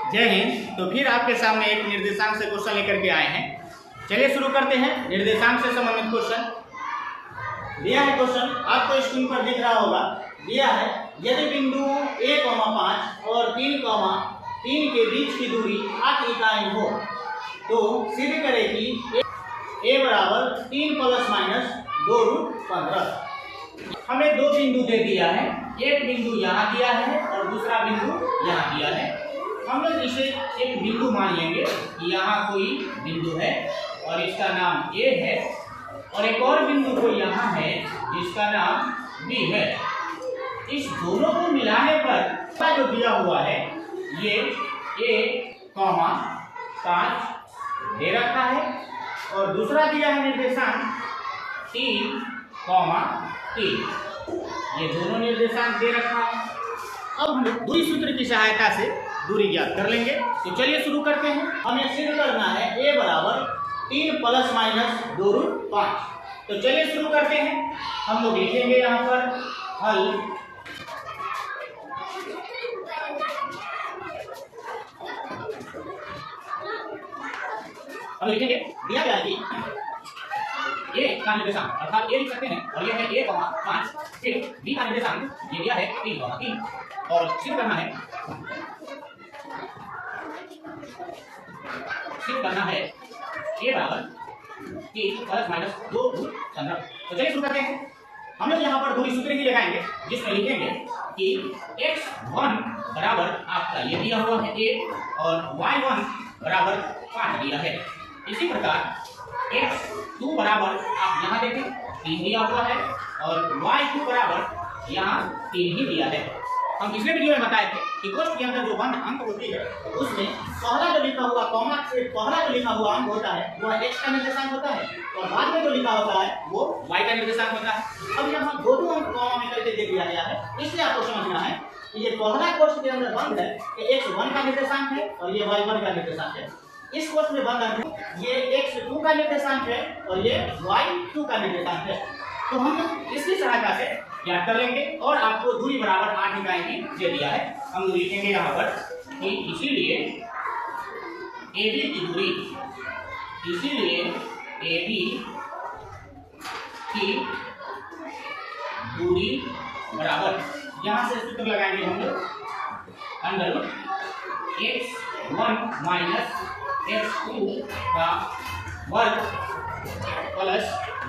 जय हिंद। तो फिर आपके सामने एक निर्देशांक से क्वेश्चन लेकर के आए हैं। चलिए शुरू करते हैं। निर्देशांक से संबंधित क्वेश्चन दिया है। क्वेश्चन आपको स्क्रीन पर दिख रहा होगा। दिया है यदि बिंदु a, 5 और 3, के बीच की दूरी 8 इकाई हो तो सिद्ध करें कि a बराबर 3 ± 2√15। हमें दो बिंदु दे दिया है। एक बिंदु यहाँ दिया है और दूसरा बिंदु यहाँ दिया है। हम लोग इसे एक बिंदु मान लेंगे कि यहाँ कोई बिंदु है और इसका नाम A है और एक और बिंदु कोई यहाँ है जिसका नाम B है। इस दोनों को मिलाने पर जो दिया हुआ है ये a, 5 दे रखा है और दूसरा दिया है निर्देशांक 3, 3। ये दोनों निर्देशांक दे रखा है। अब हम दूरी सूत्र की सहायता से दूरी ज्ञात कर लेंगे। तो चलिए शुरू करते हैं। हमें सिद्ध करना है a बराबर 3 ± 2√5। तो चलिए शुरू करते हैं। हम लोग लिखेंगे यहाँ पर हल। हम लिखेंगे दिया गया है कि a का निर्देशांक अर्थात a लिख सकते हैं और यह है a, 5। फिर b का निर्देशांक ये दिया है 3, 3 और सिद्ध करना है a बराबर 3 ± 2√15। तो चलिए शुरू करते हैं। हम लोग यहाँ पर दूरी सूत्र ही लगाएंगे जिसमें लिखेंगे कि x1 बराबर आपका ये दिया हुआ है a और y1 बराबर 5 दिया है। इसी प्रकार x2 बराबर आप यहाँ देखें 3 दिया हुआ है और y2 बराबर यहाँ 3 ही दिया है। हम पिछले वीडियो में बताए थे कि कोष्ठ के अंदर जो बंद अंक होती है उसमें पहला जो लिखा हुआ कॉमा से पहला जो लिखा हुआ अंक होता है वह x का निर्देशांक होता है और बाद में जो लिखा होता है वो y का निर्देशांक होता है। अब यहाँ दोनों अंक कॉमा में करके दे दिया गया है, इसलिए आपको समझना है कि ये पहला कोष्ठ के अंदर बंद है कि x1 का निर्देशांक है और ये y1 का निर्देशांक है। इस कोष्ठ में बंद अंक ये x2 का निर्देशांक है और ये y2 का निर्देशांक है। तो हम इसकी सहायता से याद कर लेंगे और आपको दूरी बराबर 8 इकाई की दे दिया है। हम लिखेंगे यहाँ पर कि इसीलिए AB की दूरी बराबर यहाँ से सूत्र लगाएंगे हम लोग √x1 - x2 का वर्ग प्लस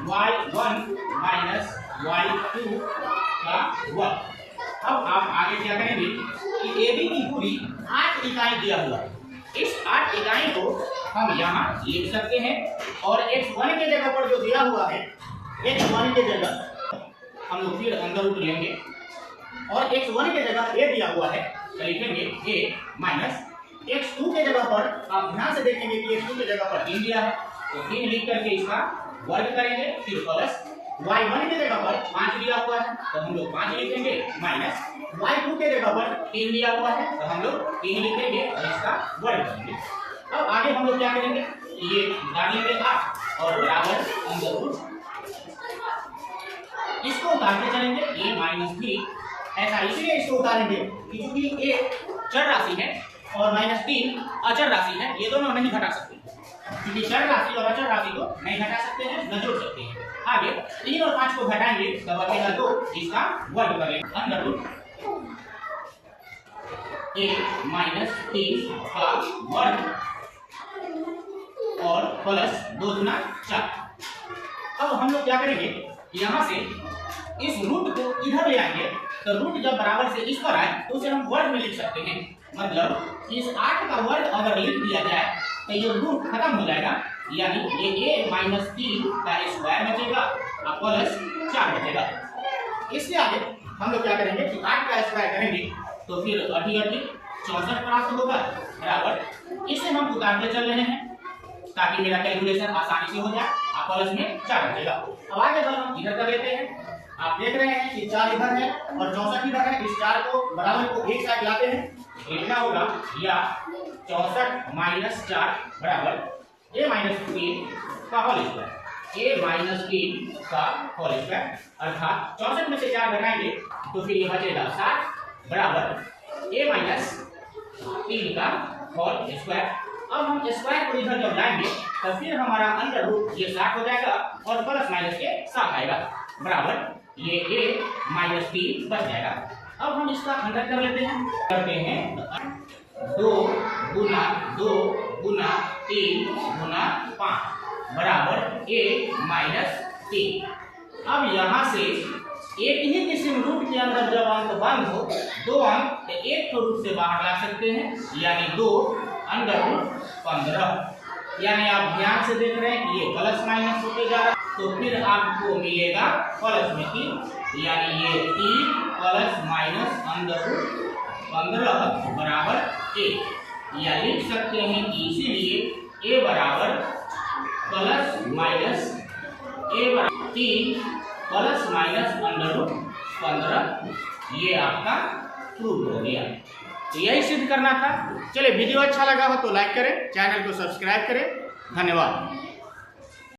y1 - y2 का वर्ग। अब आप आगे क्या करेंगे कि AB की दूरी 8 इकाई दिया हुआ है। इस 8 इकाई को हम यहाँ लिख सकते हैं और x1 के जगह पर जो दिया हुआ है x1 के जगह हम लोग फिर अंदर रूट लेंगे और x1 के जगह a दिया हुआ है तो लिखेंगे a माइनस x2 के जगह पर आप ध्यान से देखेंगे कि x2 के जगह पर 3 दिया है तो 3 लिख करके इसका वर्ग करेंगे। फिर प्लस y1 के जगह पर 5 दिया हुआ है तो हम लोग 5 लिखेंगे माइनस y2 के जगह पर 3 दिया हुआ है तो हम लोग 3 लिखेंगे और इसका वर्ग करेंगे। अब आगे हम लोग क्या करेंगे ये उतार लेंगे 8 और बराबर अंदर रूट इसको उतारते चलेंगे a - 3। ऐसा इसलिए इसको उतारेंगे कि चूंकि a चर राशि है और -3 अचर राशि है, ये दोनों नहीं घटा सकते क्योंकि चर राशि और अचर राशि को नहीं घटा सकते हैं न जोड़ सकते हैं। आगे 3 और 5 को घटाएंगे तब बचेगा 2, इसका वर्ग करेंगे अंदर रूट a - 3 का वर्ग और प्लस 2 दूना 4। अब हम लोग क्या करेंगे यहाँ से इस रूट को इधर ले आएंगे तो रूट जब बराबर से इस पर आए तो उसे हम वर्ग में लिख सकते हैं। मतलब इस 8 का वर्ग अगर लिख दिया जाए तो ये रूट खत्म हो जाएगा, यानी ये a - 3 का स्क्वायर बचेगा और प्लस 4 बचेगा। इसके आगे हम लोग क्या करेंगे कि 8 का स्क्वायर करेंगे तो फिर 8 64 प्राप्त होगा बराबर। इसे हम उतारते चल रहे हैं ताकि मेरा कैलकुलेशन आसानी से हो जाए और प्लस में 4 बचेगा। अब आगे हम इधर कर लेते हैं। आप देख रहे हैं कि 4 इधर है और 64 इधर है। इस 4 को बराबर को एक साइड लाते हैं तो लिखना होगा या 64 - 4 बराबर a - 3 का होल स्क्वायर अर्थात 64 में से 4 घटाएंगे तो फिर ये बचेगा 60 बराबर a - 3 का होल स्क्वायर। अब हम स्क्वायर को इधर जब लाएंगे तो फिर हमारा अंडर रूट ये 60 हो जाएगा और प्लस माइनस के साथ आएगा बराबर ये a माइनस t बच जाएगा। अब हम इसका अंडर कर लेते हैं, करते हैं 2 गुना 3 गुना 5 बराबर a माइनस t। अब यहाँ से एक ही किस्म रूट के अंदर जब अंक बंद हो 2 अंक तो एक तो रूट से बाहर ला सकते हैं, यानी 2 अंडर रूट 15। यानी आप ध्यान से देख रहे हैं कि ये प्लस माइनस होते जा रहा है, तो फिर आपको मिलेगा प्लस में 3, यानी ये 3 प्लस माइनस अंडर रूट 15 बराबर a। या लिख सकते हैं कि इसीलिए a बराबर प्लस माइनस a बराबर 3 प्लस माइनस अंडर रूट 15, ये आपका प्रूफ हो गया। तो यही सिद्ध करना था। चलिए वीडियो अच्छा लगा हो तो लाइक करें, चैनल को सब्सक्राइब करें। धन्यवाद।